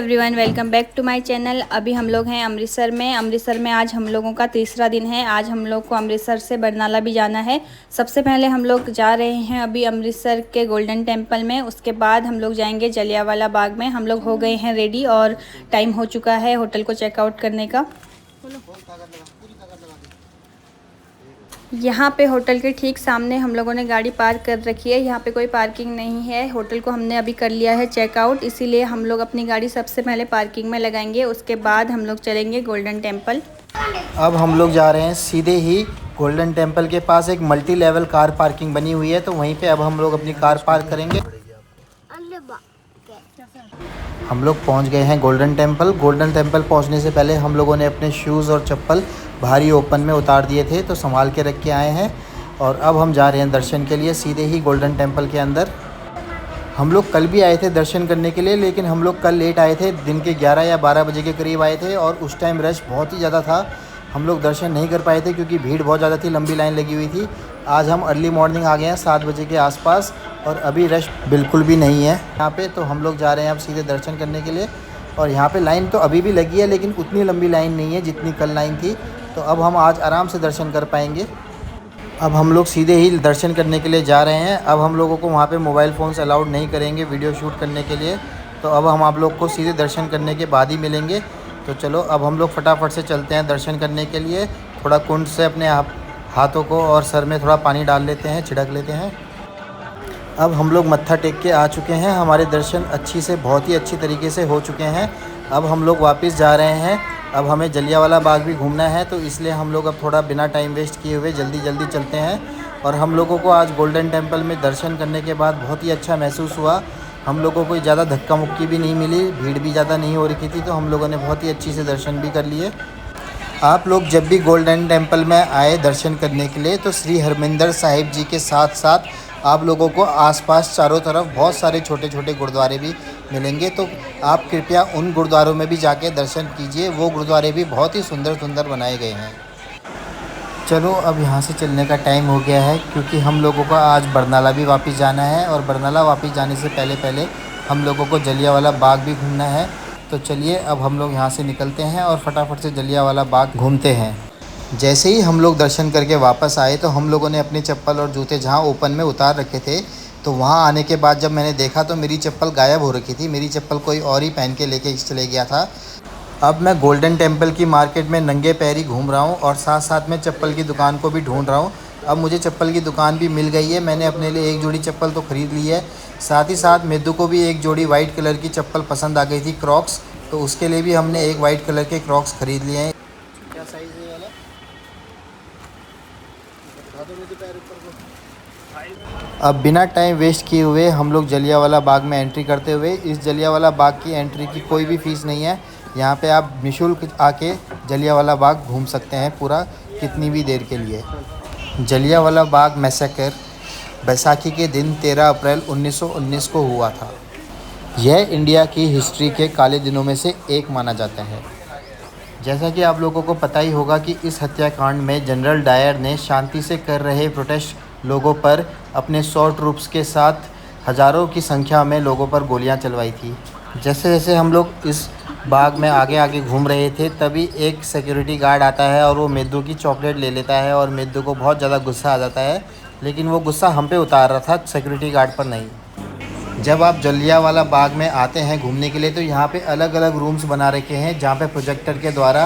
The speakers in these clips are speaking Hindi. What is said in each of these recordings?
Everyone, welcome back to my channel. अभी हम लोग हैं अमृतसर में आज हम लोगों का तीसरा दिन है। आज हम लोग को अमृतसर से बरनाला भी जाना है। सबसे पहले हम लोग जा रहे हैं अभी अमृतसर के गोल्डन टेम्पल में, उसके बाद हम लोग जाएंगे जलियांवाला बाग में। हम लोग हो गए हैं रेडी और टाइम हो चुका है होटल को चेकआउट करने का। यहाँ पे होटल के ठीक सामने हम लोगों ने गाड़ी पार्क कर रखी है। यहाँ पे कोई पार्किंग नहीं है। होटल को हमने अभी कर लिया है चेकआउट, इसीलिए हम लोग अपनी गाड़ी सबसे पहले पार्किंग में लगाएंगे, उसके बाद हम लोग चलेंगे गोल्डन टेम्पल। अब हम लोग जा रहे हैं सीधे ही गोल्डन टेम्पल के पास। एक मल्टी लेवल कार पार्किंग बनी हुई है, तो वहीं पे अब हम लोग अपनी कार पार्क करेंगे। हम लोग पहुंच गए हैं गोल्डन टेम्पल। गोल्डन टेम्पल पहुंचने से पहले हम लोगों ने अपने शूज़ और चप्पल भारी ओपन में उतार दिए थे, तो संभाल के रख के आए हैं। और अब हम जा रहे हैं दर्शन के लिए सीधे ही गोल्डन टेम्पल के अंदर। हम लोग कल भी आए थे दर्शन करने के लिए, लेकिन हम लोग कल लेट आए थे, दिन के 11 या 12 बजे के करीब आए थे और उस टाइम रश बहुत ही ज़्यादा था। हम लोग दर्शन नहीं कर पाए थे क्योंकि भीड़ बहुत ज़्यादा थी, लंबी लाइन लगी हुई थी। आज हम अर्ली मॉर्निंग आ गए हैं 7 बजे के आसपास और अभी रश बिल्कुल भी नहीं है यहाँ पे। तो हम लोग जा रहे हैं अब सीधे दर्शन करने के लिए। और यहाँ पे लाइन तो अभी भी लगी है, लेकिन उतनी लंबी लाइन नहीं है जितनी कल लाइन थी। तो अब हम आज आराम से दर्शन कर पाएंगे। अब हम लोग सीधे ही दर्शन करने के लिए जा रहे हैं। अब हम लोगों को वहाँ पे मोबाइल फ़ोन्स अलाउड नहीं करेंगे वीडियो शूट करने के लिए। तो अब हम आप लोग को सीधे दर्शन करने के बाद ही मिलेंगे। तो चलो अब हम लोग फटाफट से चलते हैं दर्शन करने के लिए। थोड़ा कुंड से अपने हाथों को और सर में थोड़ा पानी डाल लेते हैं, छिड़क लेते हैं। अब हम लोग मत्था टेक के आ चुके हैं। हमारे दर्शन बहुत ही अच्छी तरीके से हो चुके हैं। अब हम लोग वापस जा रहे हैं। अब हमें जलियांवाला बाग भी घूमना है, तो इसलिए हम लोग अब थोड़ा बिना टाइम वेस्ट किए हुए जल्दी जल्दी चलते हैं। और हम लोगों को आज गोल्डन टेम्पल में दर्शन करने के बाद बहुत ही अच्छा महसूस हुआ। हम लोगों को ज़्यादा धक्का मुक्की भी नहीं मिली, भीड़ भी ज़्यादा नहीं हो रही थी, तो हम लोगों ने बहुत ही अच्छी से दर्शन भी कर लिए। आप लोग जब भी गोल्डन टेम्पल में आए दर्शन करने के लिए, तो श्री हरमिंदर साहिब जी के साथ साथ आप लोगों को आसपास चारों तरफ बहुत सारे छोटे छोटे गुरुद्वारे भी मिलेंगे। तो आप कृपया उन गुरुद्वारों में भी जाके दर्शन कीजिए। वो गुरुद्वारे भी बहुत ही सुंदर सुंदर बनाए गए हैं। चलो अब यहाँ से चलने का टाइम हो गया है, क्योंकि हम लोगों का आज बरनाला भी वापस जाना है। और बरनाला वापस जाने से पहले पहले हम लोगों को जलियांवाला बाग भी घूमना है। तो चलिए अब हम लोग यहाँ से निकलते हैं और फटाफट से जलियांवाला बाग घूमते हैं। जैसे ही हम लोग दर्शन करके वापस आए, तो हम लोगों ने अपने चप्पल और जूते जहाँ ओपन में उतार रखे थे, तो वहाँ आने के बाद जब मैंने देखा तो मेरी चप्पल गायब हो रखी थी। मेरी चप्पल कोई और ही पहन के लेके चले गया था। अब मैं गोल्डन टेम्पल की मार्केट में नंगे पैर ही घूम रहा हूँ और साथ साथ में चप्पल की दुकान को भी ढूंढ रहा हूँ। अब मुझे चप्पल की दुकान भी मिल गई है। मैंने अपने लिए एक जोड़ी चप्पल तो ख़रीद ली है। साथ ही साथ मेदू को भी एक जोड़ी वाइट कलर की चप्पल पसंद आ गई थी, क्रॉक्स, तो उसके लिए भी हमने एक वाइट कलर के क्रॉक्स ख़रीद लिए हैं। क्या साइज़ है वाला? अब बिना टाइम वेस्ट किए हुए हम लोग जलियांवाला बाग में एंट्री करते हुए, इस जलियांवाला बाग की एंट्री की कोई भी फ़ीस नहीं है। यहाँ पे आप निःशुल्क आके जलियांवाला बाग घूम सकते हैं पूरा, कितनी भी देर के लिए। जलियांवाला बाग मैसेकर बैसाखी के दिन 13 अप्रैल 1919 को हुआ था। यह इंडिया की हिस्ट्री के काले दिनों में से एक माना जाता है। जैसा कि आप लोगों को पता ही होगा कि इस हत्याकांड में जनरल डायर ने शांति से कर रहे प्रोटेस्ट लोगों पर अपने 100 ट्रूप्स के साथ हज़ारों की संख्या में लोगों पर गोलियां चलवाई थी। जैसे जैसे हम लोग इस बाग में आगे आगे घूम रहे थे, तभी एक सिक्योरिटी गार्ड आता है और वो मेदू की चॉकलेट ले लेता है और मेदू को बहुत ज़्यादा गुस्सा आ जाता है। लेकिन वो गुस्सा हम पे उतार रहा था, सिक्योरिटी गार्ड पर नहीं। जब आप जलियांवाला बाग में आते हैं घूमने के लिए, तो यहाँ पे अलग अलग रूम्स बना रखे हैं, जहाँ पे प्रोजेक्टर के द्वारा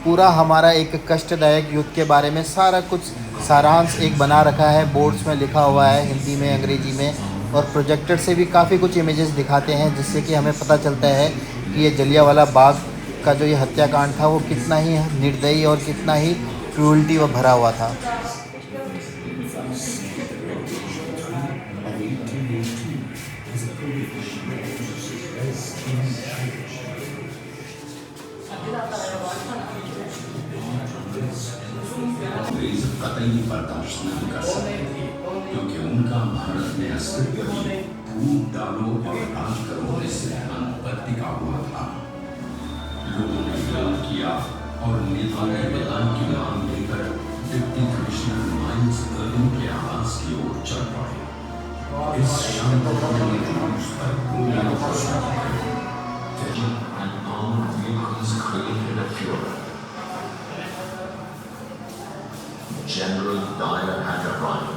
पूरा हमारा एक कष्टदायक युद्ध के बारे में सारा कुछ सारांश एक बना रखा है। बोर्ड्स में लिखा हुआ है हिंदी में, अंग्रेजी में, और प्रोजेक्टर से भी काफ़ी कुछ इमेजेस दिखाते हैं, जिससे कि हमें पता चलता है कि ये जलियांवाला बाग का जो ये हत्याकांड था वो कितना ही निर्दयी और कितना ही क्रूअल्टी व भरा हुआ था। कतई बर्दाश्त नहीं कर सकते, क्योंकि उनका भारत में अस्तित्व ही फूट डालो और राज करो से पर टिका हुआ था। लोगों ने विरोध किया और नेताओं ने बदलाव की मांग लेकर डिप्टी कमिश्नर माइल्स गर्डन के आवास की ओर चल पड़े। इस शांतिपूर्ण पर गोलियां and armored vehicles created a furor. General Dyer had arrived.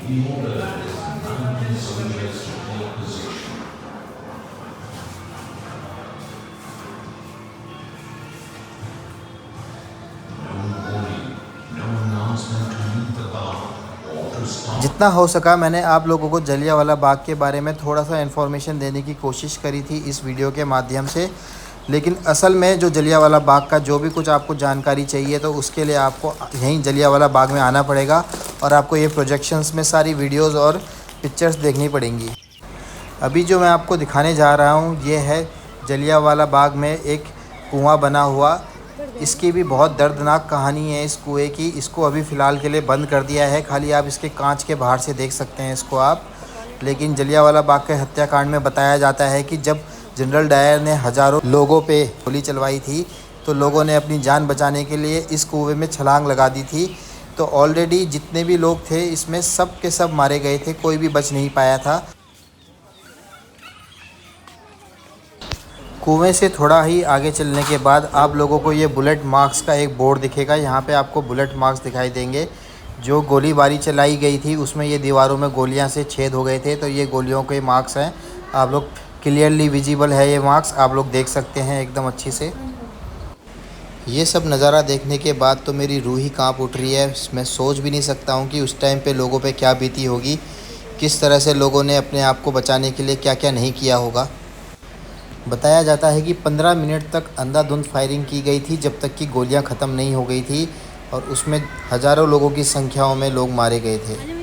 The order is mounted soldiers to take position. No warning, no announcement to leave the guard or to stop. जितना हो सका मैंने आप लोगों को जलियांवाला बाग के बारे में थोड़ा सा इन्फॉर्मेशन देने की कोशिश करी थी इस वीडियो के माध्यम से, लेकिन असल में जो जलियांवाला बाग का जो भी कुछ आपको जानकारी चाहिए तो उसके लिए आपको यहीं जलियांवाला बाग में आना पड़ेगा और आपको ये प्रोजेक्शंस में सारी वीडियोस और पिक्चर्स देखनी पड़ेंगी। अभी जो मैं आपको दिखाने जा रहा हूँ ये है जलियांवाला बाग में एक कुआं बना हुआ। इसकी भी बहुत दर्दनाक कहानी है इस कुएं की। इसको अभी फ़िलहाल के लिए बंद कर दिया है, खाली आप इसके कांच के बाहर से देख सकते हैं इसको आप। लेकिन जलियांवाला बाग के हत्याकांड में बताया जाता है कि जब जनरल डायर ने हज़ारों लोगों पे गोली चलवाई थी तो लोगों ने अपनी जान बचाने के लिए इस कुएं में छलांग लगा दी थी। तो ऑलरेडी जितने भी लोग थे इसमें सब के सब मारे गए थे, कोई भी बच नहीं पाया था। कुएं से थोड़ा ही आगे चलने के बाद आप लोगों को ये बुलेट मार्क्स का एक बोर्ड दिखेगा। यहाँ पे आपको बुलेट मार्क्स दिखाई देंगे। जो गोलीबारी चलाई गई थी उसमें ये दीवारों में गोलियां से छेद हो गए थे, तो ये गोलियों के मार्क्स हैं। आप लोग क्लियरली विजिबल है ये मार्क्स, आप लोग देख सकते हैं एकदम अच्छी से। ये सब नज़ारा देखने के बाद तो मेरी रूह ही काँप उठ रही है। मैं सोच भी नहीं सकता हूँ कि उस टाइम पे लोगों पे क्या बीती होगी, किस तरह से लोगों ने अपने आप को बचाने के लिए क्या क्या नहीं किया होगा। बताया जाता है कि 15 मिनट तक अंधाधुंध फायरिंग की गई थी जब तक कि गोलियां ख़त्म नहीं हो गई थी, और उसमें हज़ारों लोगों की संख्याओं में लोग मारे गए थे।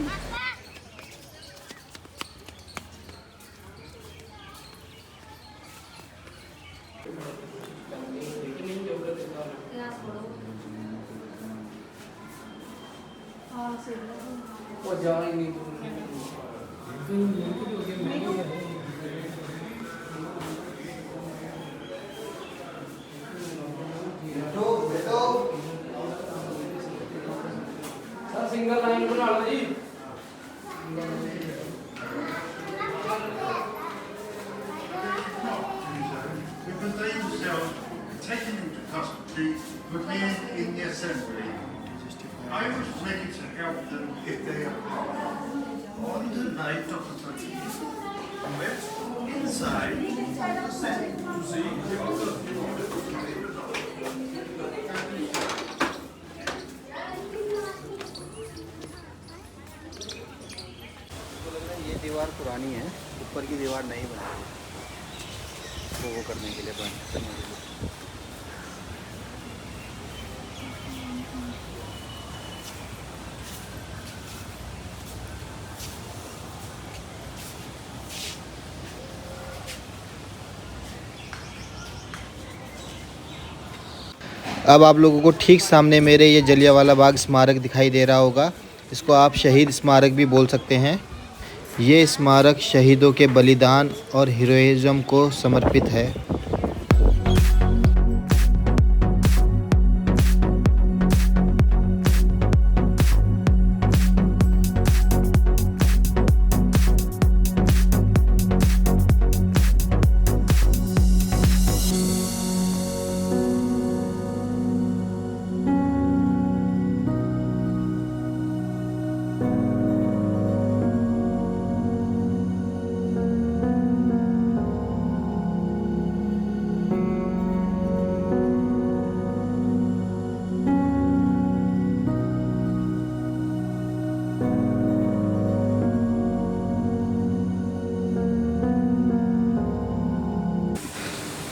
सिंगल लाइन बना लो जी। Because they themselves taken into custody for being in the assembly. I was ready to help them if they applied. On the night of the 13th, I went inside the Senate to see if the ये दीवार पुरानी है, ऊपर की दीवार नहीं बनी तो वो करने के लिए बंद करने के लिए। अब आप लोगों को ठीक सामने मेरे ये जलियांवाला बाग स्मारक दिखाई दे रहा होगा। इसको आप शहीद स्मारक भी बोल सकते हैं। ये स्मारक शहीदों के बलिदान और हीरोइज्म को समर्पित है।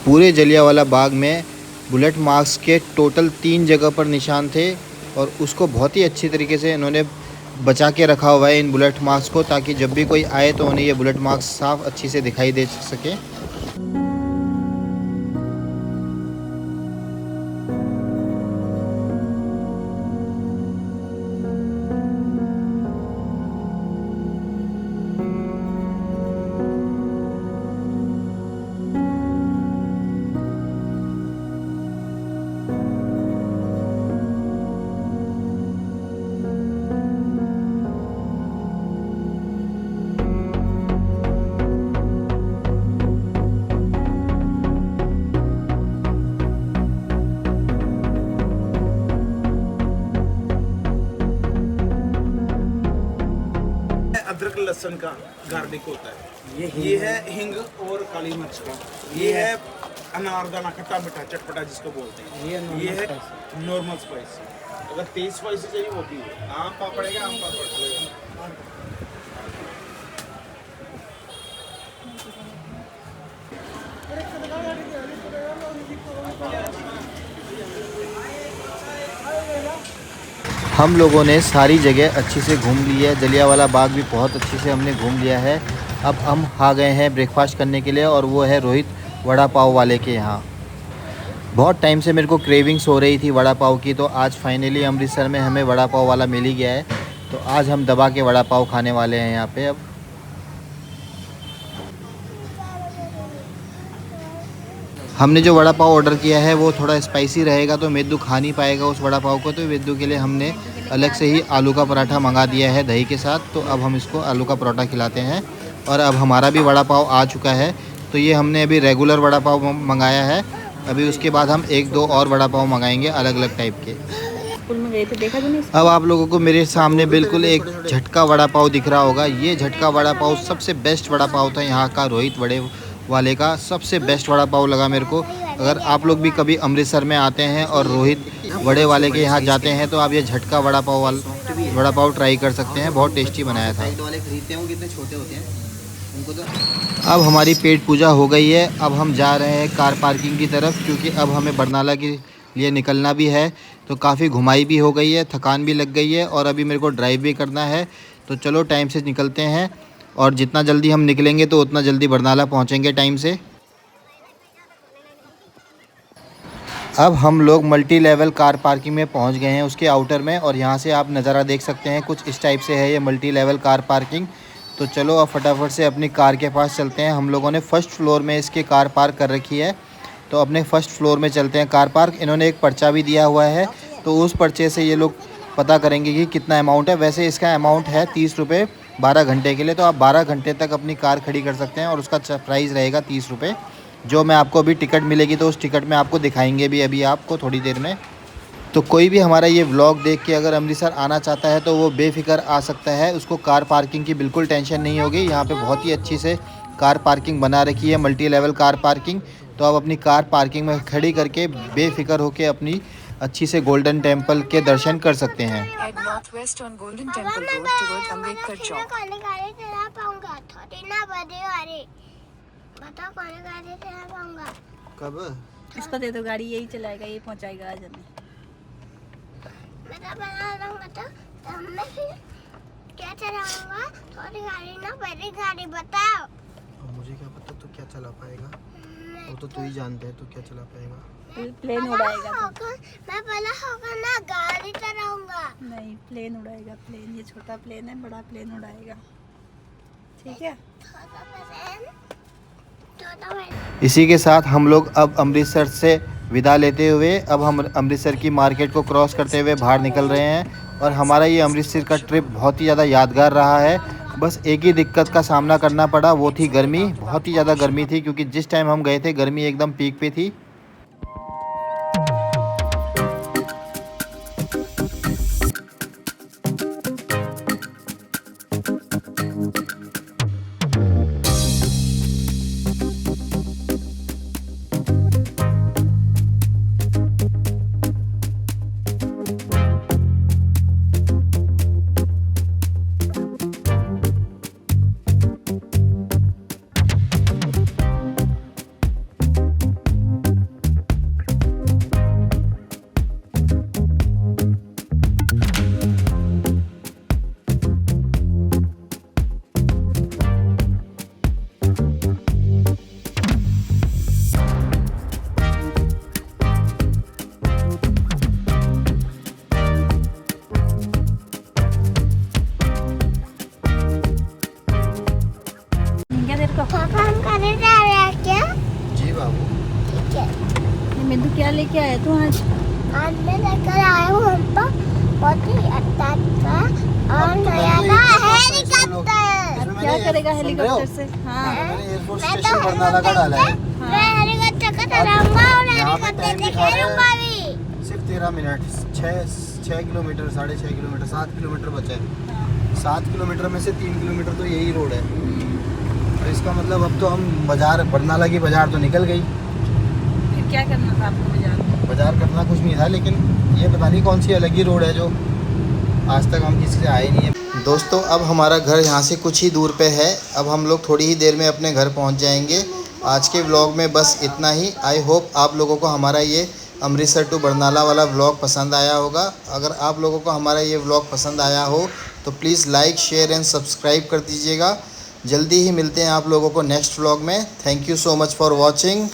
पूरे जलियांवाला बाग में बुलेट मार्क्स के टोटल 3 जगह पर निशान थे, और उसको बहुत ही अच्छी तरीके से इन्होंने बचा के रखा हुआ है इन बुलेट मार्क्स को, ताकि जब भी कोई आए तो उन्हें ये बुलेट मार्क्स साफ अच्छी से दिखाई दे सके। अदरक लहसुन का गार्लिक होता है। ये है हिंग और काली मिर्च का। ये है अनारदाना खट्टा मीठा चटपटा जिसको बोलते हैं। ये है नॉर्मल स्पाइस। अगर तेज स्पाइसी चाहिए वो भी है। आम पापड़ है, आम पापड़। हम लोगों ने सारी जगह अच्छी से घूम ली है। जलियांवाला बाग भी बहुत अच्छे से हमने घूम लिया है। अब हम आ गए हैं ब्रेकफास्ट करने के लिए और वो है रोहित वड़ा पाव वाले के यहाँ। बहुत टाइम से मेरे को क्रेविंग्स हो रही थी वड़ा पाव की, तो आज फाइनली अमृतसर में हमें वड़ा पाव वाला मिल ही गया है। तो आज हम दबा के वड़ा पाव खाने वाले हैं यहाँ पे। अब हमने जो वड़ा पाव ऑर्डर किया है वो थोड़ा स्पाइसी रहेगा, तो मेदू खा नहीं पाएगा उस वड़ा पाव को। तो मेदू के लिए हमने अलग से ही आलू का पराठा मंगा दिया है दही के साथ। तो अब हम इसको आलू का पराठा खिलाते हैं। और अब हमारा भी वड़ा पाव आ चुका है। तो ये हमने अभी रेगुलर वड़ा पाव मंगाया है। अभी उसके बाद हम 1-2 और वड़ा पाव मंगाएंगे अलग अलग टाइप के। स्कूल में गए थे, देखा जो नहीं। अब आप लोगों को मेरे सामने बिल्कुल एक झटका वड़ा पाव दिख रहा होगा। ये झटका वड़ा पाव सबसे बेस्ट वड़ा पाव था यहाँ का, रोहित वड़े वाले का सबसे बेस्ट वड़ा पाव लगा मेरे को। अगर आप लोग भी कभी अमृतसर में आते हैं और रोहित वड़े वाले के यहाँ जाते हैं तो आप ये झटका वड़ा पाव ट्राई कर सकते हैं। बहुत टेस्टी बनाया था। कितने छोटे होते हैं उनको तो। अब हमारी पेट पूजा हो गई है। अब हम जा रहे हैं कार पार्किंग की तरफ, क्योंकि अब हमें बरनाला के लिए निकलना भी है। तो काफ़ी घुमाई भी हो गई है, थकान भी लग गई है और अभी मेरे को ड्राइव भी करना है। तो चलो टाइम से निकलते हैं, और जितना जल्दी हम निकलेंगे तो उतना जल्दी बरनाला पहुंचेंगे टाइम से। अब हम लोग मल्टी लेवल कार पार्किंग में पहुंच गए हैं, उसके आउटर में। और यहाँ से आप नज़ारा देख सकते हैं, कुछ इस टाइप से है ये मल्टी लेवल कार पार्किंग। तो चलो अब फटाफट से अपनी कार के पास चलते हैं। हम लोगों ने फर्स्ट फ्लोर में इसके कार पार्क कर रखी है। तो अपने फर्स्ट फ्लोर में चलते हैं कार पार्क। इन्होंने एक पर्चा भी दिया हुआ है, तो उस पर्चे से ये लोग पता करेंगे कि कितना अमाउंट है। वैसे इसका अमाउंट है 30 रुपये 12 घंटे के लिए। तो आप 12 घंटे तक अपनी कार खड़ी कर सकते हैं और उसका प्राइस रहेगा 30 रुपये, जो मैं आपको अभी टिकट मिलेगी तो उस टिकट में आपको दिखाएंगे भी अभी आपको थोड़ी देर में। तो कोई भी हमारा ये व्लॉग देख के अगर अमृतसर आना चाहता है तो वो बेफिक्र आ सकता है। उसको कार पार्किंग की बिल्कुल टेंशन नहीं होगी। यहाँ पे बहुत ही अच्छी से कार पार्किंग बना रखी है, मल्टी लेवल कार पार्किंग। तो आप अपनी कार पार्किंग में खड़ी करके बेफिक्र होकर अपनी अच्छी से गोल्डन टेम्पल के दर्शन कर सकते हैं। Head northwest on Golden Temple Road towards Ambedkar Chowk. कब? इसको दे दो गाड़ी, यही चलाएगा, ये पहुंचाएगा आज हमें। क्या चलाऊंगा? थोड़ी गाड़ी ना, पहले गाड़ी बताओ। मुझे क्या पता तू क्या चला पाएगा, वो तो तू ही जानता है तू क्या चला पाएगा। प्लेन उड़ाएगा मैं पहले होगा ना गाड़ी चलाऊंगा। नहीं, प्लेन उड़ाएगा। प्लेन, ये छोटा प्लेन है, बड़ा प्लेन उड़ाएगा। ठीक है। इसी के साथ हम लोग अब अमृतसर से विदा लेते हुए अब हम अमृतसर की मार्केट को क्रॉस करते हुए बाहर निकल रहे हैं। और हमारा ये अमृतसर का ट्रिप बहुत ही ज़्यादा यादगार रहा है। बस एक ही दिक्कत का सामना करना पड़ा, वो थी गर्मी। बहुत ही ज़्यादा गर्मी थी, क्योंकि जिस टाइम हम गए थे गर्मी एकदम पीक पे थी। पापा हम कहाँ जा रहे हैं क्या? जी बाबू। ठीक है। मिंदू क्या लेके आया तू आज? आज मैं लेकर आया हूँ हम तो बहुत ही अच्छा था और नया ना हेलीकॉप्टर। क्या करेगा हेलीकॉप्टर से? हाँ, एयरफोर्स मैं स्टेशन तो बरनाला का डाला है। मैं हेलीकॉप्टर का चलाऊंगा और हेलीकॉप्टर से खेलूंगा भी। सिर्फ 13 मिनट, 6 किलोमीटर 6.5 किलोमीटर 7 किलोमीटर बचा है। 7 किलोमीटर में से 3 किलोमीटर तो यही रोड है। और इसका मतलब अब तो हम बाज़ार, बरनाला की बाज़ार तो निकल गई। फिर क्या करना था आपको बाजार में? बाज़ार करना कुछ नहीं था, लेकिन ये पता नहीं कौन सी अलग ही रोड है जो आज तक हम किसी से आए नहीं है। दोस्तों अब हमारा घर यहाँ से कुछ ही दूर पे है। अब हम लोग थोड़ी ही देर में अपने घर पहुँच जाएंगे। आज के व्लॉग में बस इतना ही। आई होप आप लोगों को हमारा ये अमृतसर टू बरनाला वाला व्लॉग पसंद आया होगा। अगर आप लोगों को हमारा ये व्लॉग पसंद आया हो तो please like, share and subscribe कर दीजिएगा। जल्दी ही मिलते हैं आप लोगों को नेक्स्ट व्लॉग में। Thank you so much for watching.